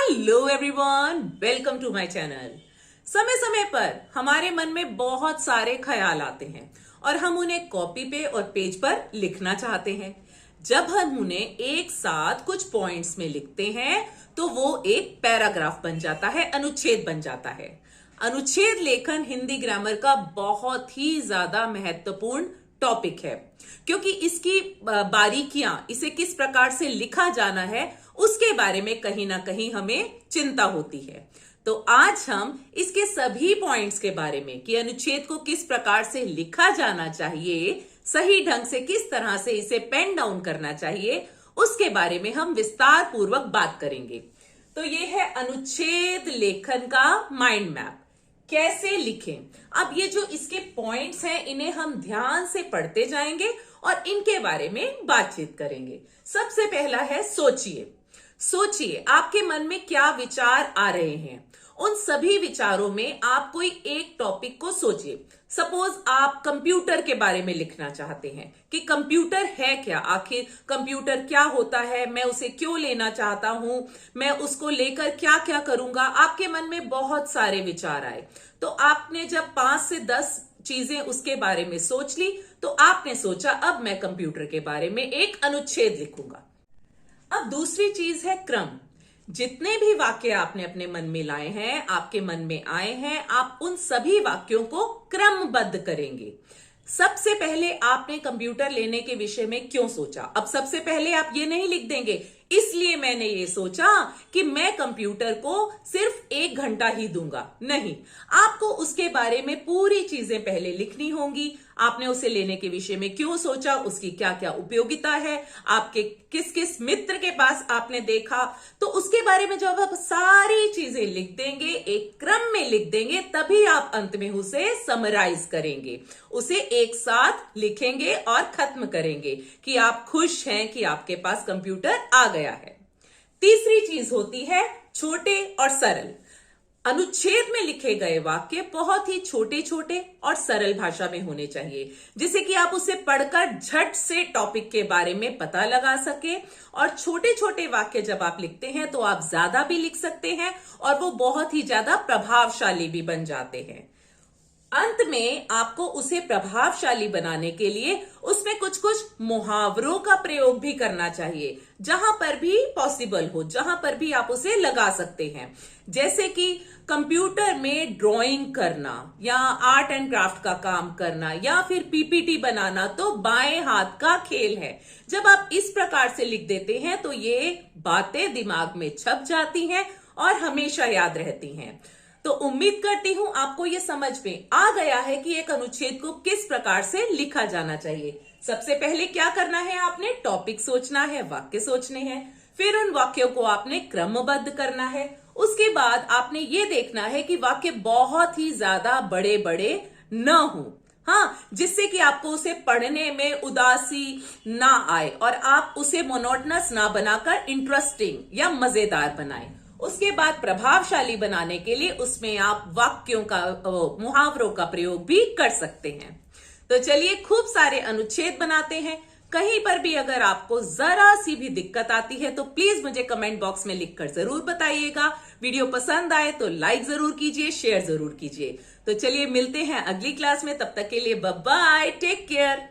Hello everyone, welcome to my channel. समय समय पर हमारे मन में बहुत सारे ख्याल आते हैं और हम उन्हें कॉपी पे और पेज पर लिखना चाहते हैं। जब हम उन्हें एक साथ कुछ पॉइंट्स में लिखते हैं तो वो एक पैराग्राफ बन जाता है, अनुच्छेद बन जाता है। अनुच्छेद लेखन हिंदी ग्रामर का बहुत ही ज्यादा महत्वपूर्ण टॉपिक है, क्योंकि इसकी बारीकियां, इसे किस प्रकार से लिखा जाना है उसके बारे में कहीं ना कहीं हमें चिंता होती है। तो आज हम इसके सभी पॉइंट्स के बारे में कि अनुच्छेद को किस प्रकार से लिखा जाना चाहिए, सही ढंग से किस तरह से इसे पेन डाउन करना चाहिए, उसके बारे में हम विस्तार पूर्वक बात करेंगे। तो ये है अनुच्छेद लेखन का माइंड मैप। कैसे लिखें? अब ये जो इसके पॉइंट्स हैं इन्हें हम ध्यान से पढ़ते जाएंगे और इनके बारे में बातचीत करेंगे। सबसे पहला है सोचिए। सोचिए आपके मन में क्या विचार आ रहे हैं। उन सभी विचारों में आप कोई एक टॉपिक को सोचिए। सपोज आप कंप्यूटर के बारे में लिखना चाहते हैं कि कंप्यूटर है क्या, आखिर कंप्यूटर क्या होता है, मैं उसे क्यों लेना चाहता हूं, मैं उसको लेकर क्या क्या करूंगा। आपके मन में बहुत सारे विचार आए तो आपने जब 5 से 10 चीजें उसके बारे में सोच ली तो आपने सोचा अब मैं कंप्यूटर के बारे में एक अनुच्छेद लिखूंगा। अब दूसरी चीज है क्रम। जितने भी वाक्य आपने अपने मन में लाए हैं, आपके मन में आए हैं, आप उन सभी वाक्यों को क्रमबद्ध करेंगे। सबसे पहले आपने कंप्यूटर लेने के विषय में क्यों सोचा। अब सबसे पहले आप ये नहीं लिख देंगे इसलिए मैंने ये सोचा कि मैं कंप्यूटर को सिर्फ 1 घंटा ही दूंगा। नहीं, आपको उसके बारे में पूरी चीजें पहले लिखनी होंगी। आपने उसे लेने के विषय में क्यों सोचा, उसकी क्या क्या उपयोगिता है, आपके किस किस मित्र के पास आपने देखा, तो उसके बारे में जब आप सारी चीजें लिख देंगे, एक क्रम में लिख देंगे, तभी आप अंत में उसे समराइज करेंगे, उसे एक साथ लिखेंगे और खत्म करेंगे कि आप खुश हैं कि आपके पास कंप्यूटर आ गया है। तीसरी चीज होती है छोटे और सरल। अनुच्छेद में लिखे गए वाक्य बहुत ही छोटे छोटे और सरल भाषा में होने चाहिए, जिससे कि आप उसे पढ़कर झट से टॉपिक के बारे में पता लगा सके। और छोटे छोटे वाक्य जब आप लिखते हैं तो आप ज्यादा भी लिख सकते हैं और वो बहुत ही ज्यादा प्रभावशाली भी बन जाते हैं। अंत में आपको उसे प्रभावशाली बनाने के लिए उसमें कुछ कुछ मुहावरों का प्रयोग भी करना चाहिए, जहां पर भी पॉसिबल हो, जहां पर भी आप उसे लगा सकते हैं। जैसे कि कंप्यूटर में ड्राइंग करना या आर्ट एंड क्राफ्ट का काम करना या फिर पीपीटी बनाना तो बाएं हाथ का खेल है। जब आप इस प्रकार से लिख देते हैं तो ये बातें दिमाग में छप जाती हैं और हमेशा याद रहती हैं। तो उम्मीद करती हूं आपको यह समझ में आ गया है कि एक अनुच्छेद को किस प्रकार से लिखा जाना चाहिए। सबसे पहले क्या करना है, आपने टॉपिक सोचना है, वाक्य सोचने हैं, फिर उन वाक्यों को आपने क्रमबद्ध करना है। उसके बाद आपने ये देखना है कि वाक्य बहुत ही ज्यादा बड़े बड़े न हो, हाँ, जिससे कि आपको उसे पढ़ने में उदासी ना आए और आप उसे मोनोटनस ना बनाकर इंटरेस्टिंग या मजेदार बनाएं। उसके बाद प्रभावशाली बनाने के लिए उसमें आप वाक्यों का, मुहावरों का प्रयोग भी कर सकते हैं। तो चलिए खूब सारे अनुच्छेद बनाते हैं। कहीं पर भी अगर आपको जरा सी भी दिक्कत आती है तो प्लीज मुझे कमेंट बॉक्स में लिखकर जरूर बताइएगा। वीडियो पसंद आए तो लाइक जरूर कीजिए, शेयर जरूर कीजिए। तो चलिए मिलते हैं अगली क्लास में, तब तक के लिए बाय बाय, टेक केयर।